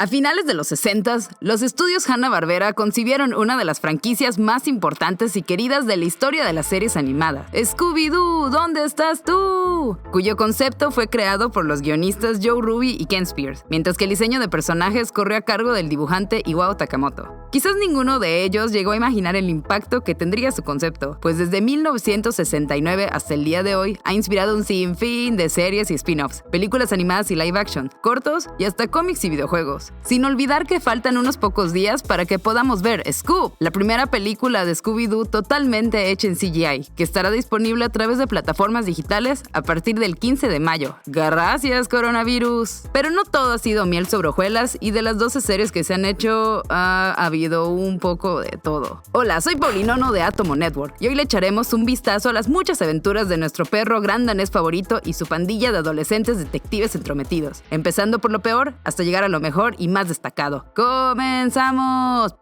A finales de los 60s, los estudios Hanna-Barbera concibieron una de las franquicias más importantes y queridas de la historia de las series animadas, Scooby-Doo, ¿dónde estás tú?, cuyo concepto fue creado por los guionistas Joe Ruby y Ken Spears, mientras que el diseño de personajes corrió a cargo del dibujante Iwao Takamoto. Quizás ninguno de ellos llegó a imaginar el impacto que tendría su concepto, pues desde 1969 hasta el día de hoy ha inspirado un sinfín de series y spin-offs, películas animadas y live action, cortos y hasta cómics y videojuegos. Sin olvidar que faltan unos pocos días para que podamos ver Scoob, la primera película de Scooby-Doo totalmente hecha en CGI, que estará disponible a través de plataformas digitales a partir del 15 de mayo. ¡Gracias, coronavirus! Pero no todo ha sido miel sobre hojuelas y de las 12 series que se han hecho, ha habido un poco de todo. Hola, soy Paulinono de Atomo Network y hoy le echaremos un vistazo a las muchas aventuras de nuestro perro gran danés favorito y su pandilla de adolescentes detectives entrometidos, empezando por lo peor hasta llegar a lo mejor y más destacado. ¡Comenzamos!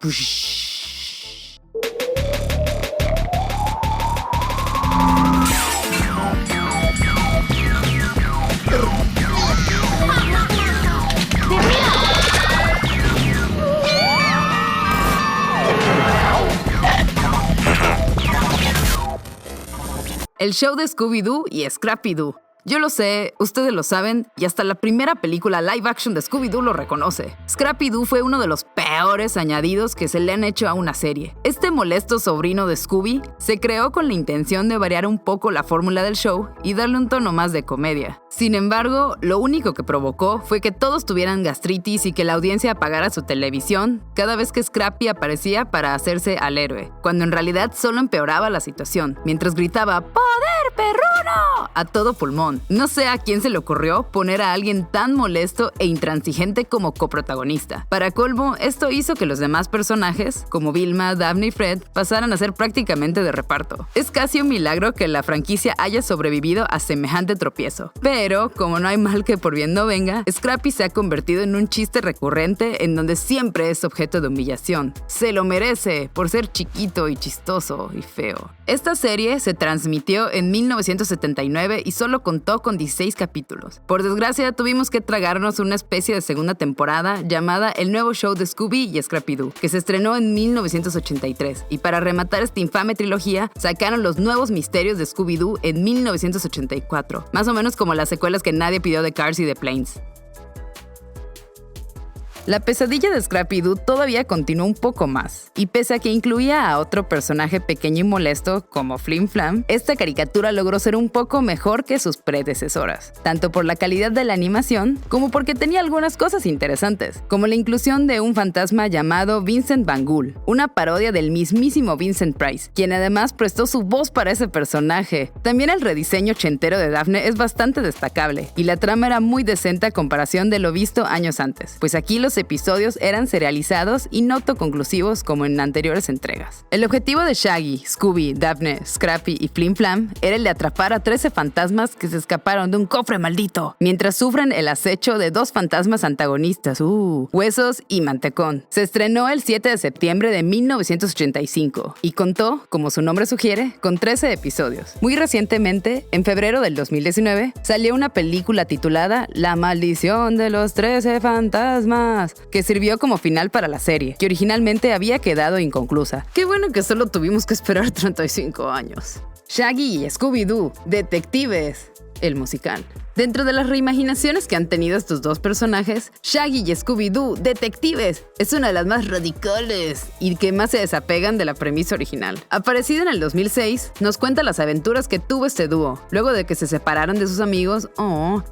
El show de Scooby-Doo y Scrappy-Doo. Yo lo sé, ustedes lo saben, y hasta la primera película live action de Scooby-Doo lo reconoce. Scrappy-Doo fue uno de los peores añadidos que se le han hecho a una serie. Este molesto sobrino de Scooby se creó con la intención de variar un poco la fórmula del show y darle un tono más de comedia. Sin embargo, lo único que provocó fue que todos tuvieran gastritis y que la audiencia apagara su televisión cada vez que Scrappy aparecía para hacerse al héroe, cuando en realidad solo empeoraba la situación, mientras gritaba ¡Poder perruno! A todo pulmón. No sé a quién se le ocurrió poner a alguien tan molesto e intransigente como coprotagonista. Para colmo, esto hizo que los demás personajes, como Vilma, Daphne y Fred, pasaran a ser prácticamente de reparto. Es casi un milagro que la franquicia haya sobrevivido a semejante tropiezo. Pero, como no hay mal que por bien no venga, Scrappy se ha convertido en un chiste recurrente en donde siempre es objeto de humillación. Se lo merece por ser chiquito y chistoso y feo. Esta serie se transmitió en 1979 y solo contó con 16 capítulos. Por desgracia, tuvimos que tragarnos una especie de segunda temporada llamada El Nuevo Show de Scooby y Scrappy-Doo, que se estrenó en 1983. Y para rematar esta infame trilogía, sacaron Los Nuevos Misterios de Scooby-Doo en 1984, más o menos como las secuelas que nadie pidió de Cars y de Planes. La pesadilla de Scrappy-Doo todavía continuó un poco más, y pese a que incluía a otro personaje pequeño y molesto como Flim Flam, esta caricatura logró ser un poco mejor que sus predecesoras, tanto por la calidad de la animación como porque tenía algunas cosas interesantes, como la inclusión de un fantasma llamado Vincent Van Ghoul, una parodia del mismísimo Vincent Price, quien además prestó su voz para ese personaje. También el rediseño ochentero de Daphne es bastante destacable, y la trama era muy decente a comparación de lo visto años antes, pues aquí los episodios eran serializados y no autoconclusivos como en anteriores entregas. El objetivo de Shaggy, Scooby, Daphne, Scrappy y Flim Flam era el de atrapar a 13 fantasmas que se escaparon de un cofre maldito, mientras sufren el acecho de 2 fantasmas antagonistas, Huesos y Mantecón. Se estrenó el 7 de septiembre de 1985 y contó, como su nombre sugiere, con 13 episodios. Muy recientemente, en febrero del 2019, salió una película titulada La Maldición de los 13 Fantasmas, que sirvió como final para la serie, que originalmente había quedado inconclusa. Qué bueno que solo tuvimos que esperar 35 años. Shaggy y Scooby-Doo, detectives, el musical. Dentro de las reimaginaciones que han tenido estos dos personajes, Shaggy y Scooby-Doo, detectives, es una de las más radicales y que más se desapegan de la premisa original. Aparecida en el 2006, nos cuenta las aventuras que tuvo este dúo, luego de que se separaron de sus amigos,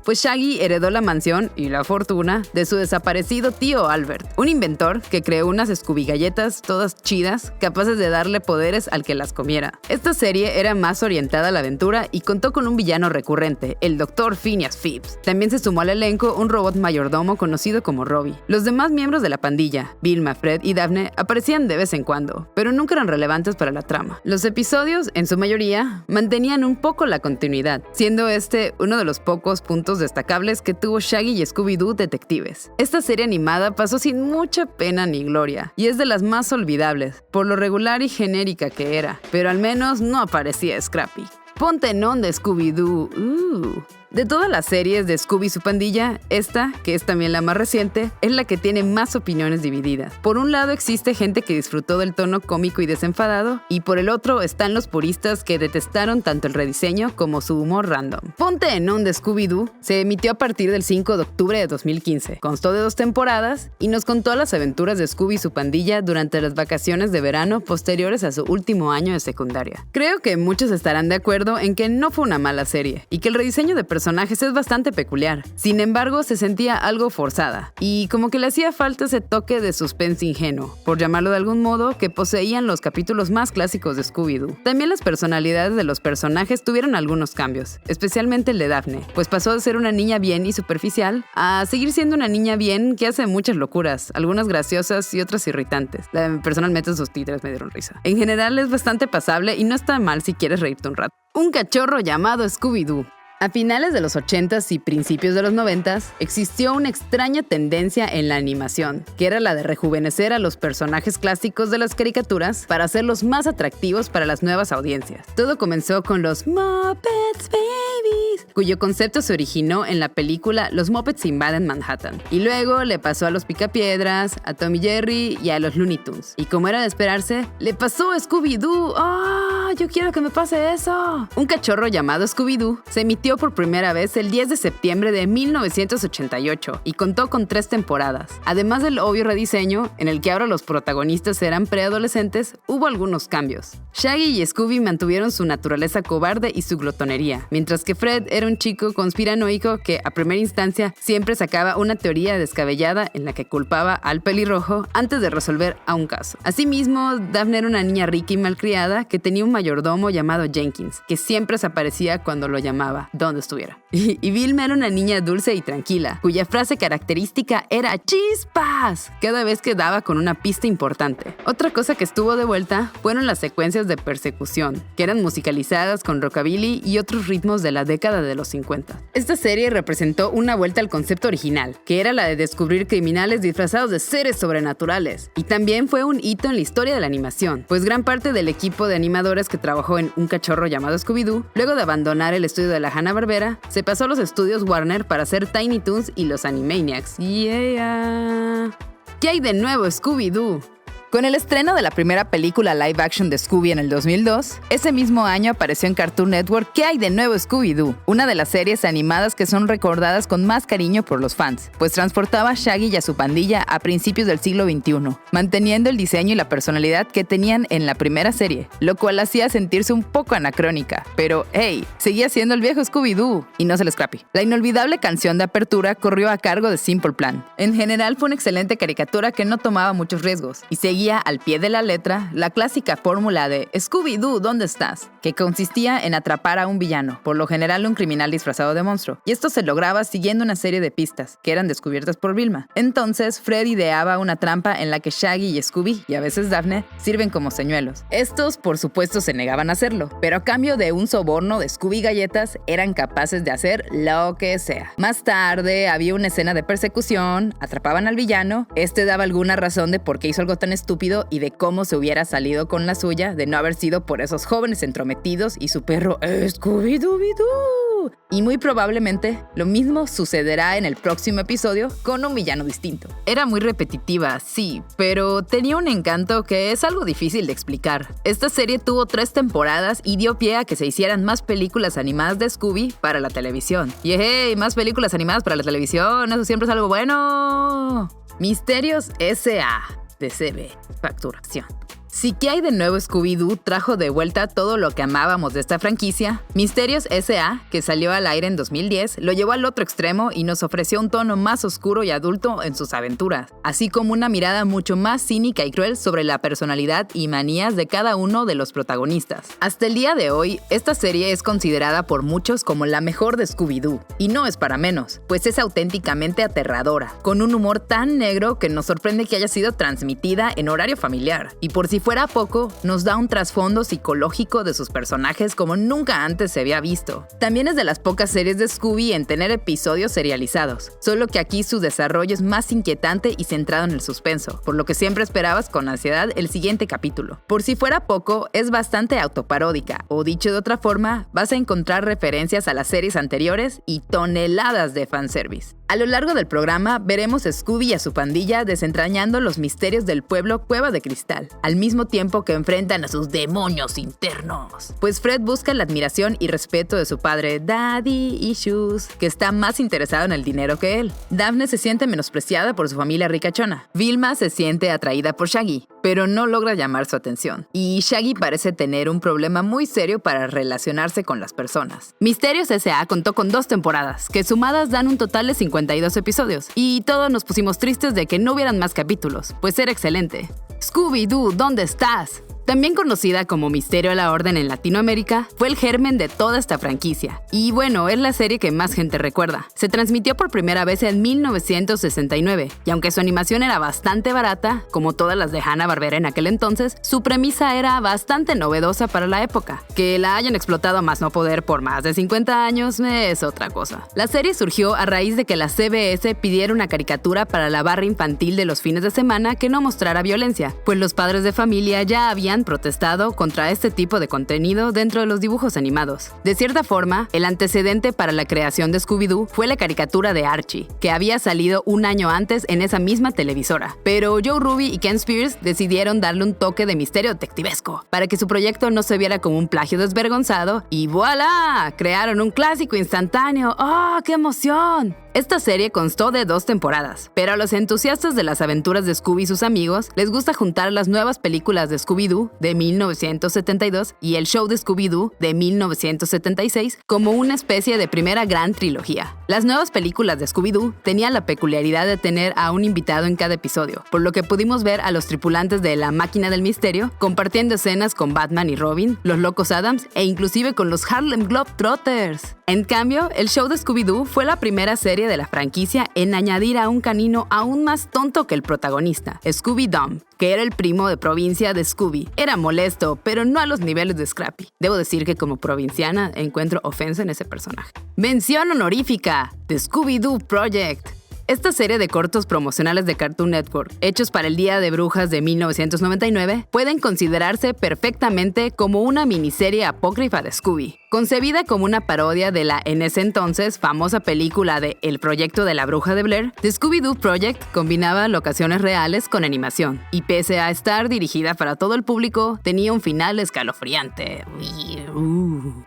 pues Shaggy heredó la mansión y la fortuna de su desaparecido tío Albert, un inventor que creó unas Scooby galletas todas chidas, capaces de darle poderes al que las comiera. Esta serie era más orientada a la aventura y contó con un villano recurrente, el Dr. Phineas Phipps. También se sumó al elenco un robot mayordomo conocido como Robbie. Los demás miembros de la pandilla, Vilma, Fred y Daphne, aparecían de vez en cuando, pero nunca eran relevantes para la trama. Los episodios, en su mayoría, mantenían un poco la continuidad, siendo este uno de los pocos puntos destacables que tuvo Shaggy y Scooby-Doo Detectives. Esta serie animada pasó sin mucha pena ni gloria, y es de las más olvidables, por lo regular y genérica que era, pero al menos no aparecía Scrappy. Ponte en onda, Scooby-Doo. De todas las series de Scooby y su pandilla, esta, que es también la más reciente, es la que tiene más opiniones divididas. Por un lado existe gente que disfrutó del tono cómico y desenfadado, y por el otro están los puristas que detestaron tanto el rediseño como su humor random. Ponte en On de Scooby-Doo se emitió a partir del 5 de octubre de 2015. Constó de 2 temporadas y nos contó las aventuras de Scooby y su pandilla durante las vacaciones de verano posteriores a su último año de secundaria. Creo que muchos estarán de acuerdo en que no fue una mala serie y que el rediseño de personajes es bastante peculiar. Sin embargo, se sentía algo forzada y como que le hacía falta ese toque de suspense ingenuo, por llamarlo de algún modo, que poseían los capítulos más clásicos de Scooby-Doo. También las personalidades de los personajes tuvieron algunos cambios, especialmente el de Daphne, pues pasó de ser una niña bien y superficial a seguir siendo una niña bien que hace muchas locuras, algunas graciosas y otras irritantes. Personalmente sus títeres me dieron risa. En general es bastante pasable y no está mal si quieres reírte un rato. Un cachorro llamado Scooby-Doo. A finales de los 80s y principios de los 90s, existió una extraña tendencia en la animación, que era la de rejuvenecer a los personajes clásicos de las caricaturas para hacerlos más atractivos para las nuevas audiencias. Todo comenzó con los Muppets Babies, cuyo concepto se originó en la película Los Muppets Invaden Manhattan, y luego le pasó a los Picapiedras, a Tom y Jerry y a los Looney Tunes. Y como era de esperarse, le pasó a Scooby-Doo. ¡Oh, yo quiero que me pase eso! Un cachorro llamado Scooby-Doo se emitió por primera vez el 10 de septiembre de 1988 y contó con 3 temporadas. Además del obvio rediseño, en el que ahora los protagonistas eran preadolescentes, hubo algunos cambios. Shaggy y Scooby mantuvieron su naturaleza cobarde y su glotonería, mientras que Fred era un chico conspiranoico que, a primera instancia, siempre sacaba una teoría descabellada en la que culpaba al pelirrojo antes de resolver a un caso. Asimismo, Daphne era una niña rica y malcriada que tenía un mayordomo llamado Jenkins, que siempre desaparecía cuando lo llamaba, donde estuviera. Y Vilma era una niña dulce y tranquila, cuya frase característica era ¡chispas! Cada vez que daba con una pista importante. Otra cosa que estuvo de vuelta fueron las secuencias de persecución, que eran musicalizadas con rockabilly y otros ritmos de la década de los 50. Esta serie representó una vuelta al concepto original, que era la de descubrir criminales disfrazados de seres sobrenaturales. Y también fue un hito en la historia de la animación, pues gran parte del equipo de animadores que trabajó en Un cachorro llamado Scooby-Doo, luego de abandonar el estudio de la Hanna-Barbera, se pasó a los estudios Warner para hacer Tiny Toons y los Animaniacs. ¡Yeah! ¿Qué hay de nuevo, Scooby-Doo? Con el estreno de la primera película live action de Scooby en el 2002, ese mismo año apareció en Cartoon Network ¿Qué hay de nuevo, Scooby-Doo?, una de las series animadas que son recordadas con más cariño por los fans, pues transportaba a Shaggy y a su pandilla a principios del siglo XXI, manteniendo el diseño y la personalidad que tenían en la primera serie, lo cual hacía sentirse un poco anacrónica, pero hey, seguía siendo el viejo Scooby-Doo, y no se le scrappy. La inolvidable canción de apertura corrió a cargo de Simple Plan. En general fue una excelente caricatura que no tomaba muchos riesgos, y seguía al pie de la letra la clásica fórmula de Scooby-Doo, ¿dónde estás?, que consistía en atrapar a un villano, por lo general un criminal disfrazado de monstruo, y esto se lograba siguiendo una serie de pistas, que eran descubiertas por Vilma. Entonces, Fred ideaba una trampa en la que Shaggy y Scooby, y a veces Daphne, sirven como señuelos. Estos, por supuesto, se negaban a hacerlo, pero a cambio de un soborno de Scooby galletas, eran capaces de hacer lo que sea. Más tarde, había una escena de persecución, atrapaban al villano, este daba alguna razón de por qué hizo algo tan estúpido y de cómo se hubiera salido con la suya de no haber sido por esos jóvenes entrometidos y su perro Scooby-Dooby-Doo. Y muy probablemente lo mismo sucederá en el próximo episodio con un villano distinto. Era muy repetitiva, sí, pero tenía un encanto que es algo difícil de explicar. Esta serie tuvo 3 temporadas y dio pie a que se hicieran más películas animadas de Scooby para la televisión. Y hey, más películas animadas para la televisión, eso siempre es algo bueno. Misterios S.A. de CB Facturación. Si ¿Qué hay de nuevo, Scooby-Doo? Trajo de vuelta todo lo que amábamos de esta franquicia, Misterios S.A., que salió al aire en 2010, lo llevó al otro extremo y nos ofreció un tono más oscuro y adulto en sus aventuras, así como una mirada mucho más cínica y cruel sobre la personalidad y manías de cada uno de los protagonistas. Hasta el día de hoy, esta serie es considerada por muchos como la mejor de Scooby-Doo, y no es para menos, pues es auténticamente aterradora, con un humor tan negro que nos sorprende que haya sido transmitida en horario familiar. Y por si fuera poco, nos da un trasfondo psicológico de sus personajes como nunca antes se había visto. También es de las pocas series de Scooby en tener episodios serializados, solo que aquí su desarrollo es más inquietante y centrado en el suspenso, por lo que siempre esperabas con ansiedad el siguiente capítulo. Por si fuera poco, es bastante autoparódica, o dicho de otra forma, vas a encontrar referencias a las series anteriores y toneladas de fanservice. A lo largo del programa veremos a Scooby y a su pandilla desentrañando los misterios del pueblo Cueva de Cristal, al mismo tiempo que enfrentan a sus demonios internos. Pues Fred busca la admiración y respeto de su padre, Daddy Issues, que está más interesado en el dinero que él. Daphne se siente menospreciada por su familia ricachona. Vilma se siente atraída por Shaggy, pero no logra llamar su atención. Y Shaggy parece tener un problema muy serio para relacionarse con las personas. Misterios S.A. contó con 2 temporadas, que sumadas dan un total de 52 episodios, y todos nos pusimos tristes de que no hubieran más capítulos, pues era excelente. Scooby-Doo, ¿dónde estás? También conocida como Misterio a la Orden en Latinoamérica, fue el germen de toda esta franquicia. Y bueno, es la serie que más gente recuerda. Se transmitió por primera vez en 1969, y aunque su animación era bastante barata, como todas las de Hanna-Barbera en aquel entonces, su premisa era bastante novedosa para la época. Que la hayan explotado a más no poder por más de 50 años es otra cosa. La serie surgió a raíz de que la CBS pidiera una caricatura para la barra infantil de los fines de semana que no mostrara violencia, pues los padres de familia ya habían protestado contra este tipo de contenido dentro de los dibujos animados. De cierta forma, el antecedente para la creación de Scooby-Doo fue la caricatura de Archie, que había salido un año antes en esa misma televisora. Pero Joe Ruby y Ken Spears decidieron darle un toque de misterio detectivesco, para que su proyecto no se viera como un plagio desvergonzado, y ¡voilá! Crearon un clásico instantáneo. ¡Oh, qué emoción! Esta serie constó de 2 temporadas, pero a los entusiastas de las aventuras de Scooby y sus amigos les gusta juntar las nuevas películas de Scooby-Doo de 1972 y el show de Scooby-Doo de 1976 como una especie de primera gran trilogía. Las nuevas películas de Scooby-Doo tenían la peculiaridad de tener a un invitado en cada episodio, por lo que pudimos ver a los tripulantes de la Máquina del Misterio compartiendo escenas con Batman y Robin, los Locos Adams e inclusive con los Harlem Globetrotters. En cambio, el show de Scooby-Doo fue la primera serie de la franquicia en añadir a un canino aún más tonto que el protagonista, Scooby-Doo, que era el primo de provincia de Scooby. Era molesto, pero no a los niveles de Scrappy. Debo decir que como provinciana encuentro ofensa en ese personaje. Mención honorífica: The Scooby-Doo Project. Esta serie de cortos promocionales de Cartoon Network, hechos para el Día de Brujas de 1999, pueden considerarse perfectamente como una miniserie apócrifa de Scooby. Concebida como una parodia de la, en ese entonces, famosa película de El Proyecto de la Bruja de Blair, The Scooby-Doo Project combinaba locaciones reales con animación, y pese a estar dirigida para todo el público, tenía un final escalofriante.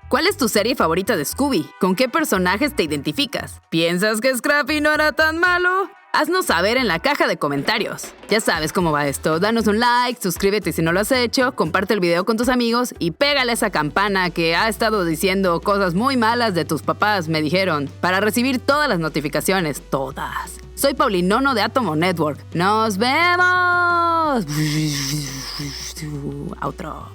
¿Cuál es tu serie favorita de Scooby? ¿Con qué personajes te identificas? ¿Piensas que Scrappy no era tan malo? Haznos saber en la caja de comentarios. Ya sabes cómo va esto. Danos un like, suscríbete si no lo has hecho, comparte el video con tus amigos y pégale a esa campana que ha estado diciendo cosas muy malas de tus papás, me dijeron, para recibir todas las notificaciones, todas. Soy Paulinono de Atomo Network. ¡Nos vemos! Outro.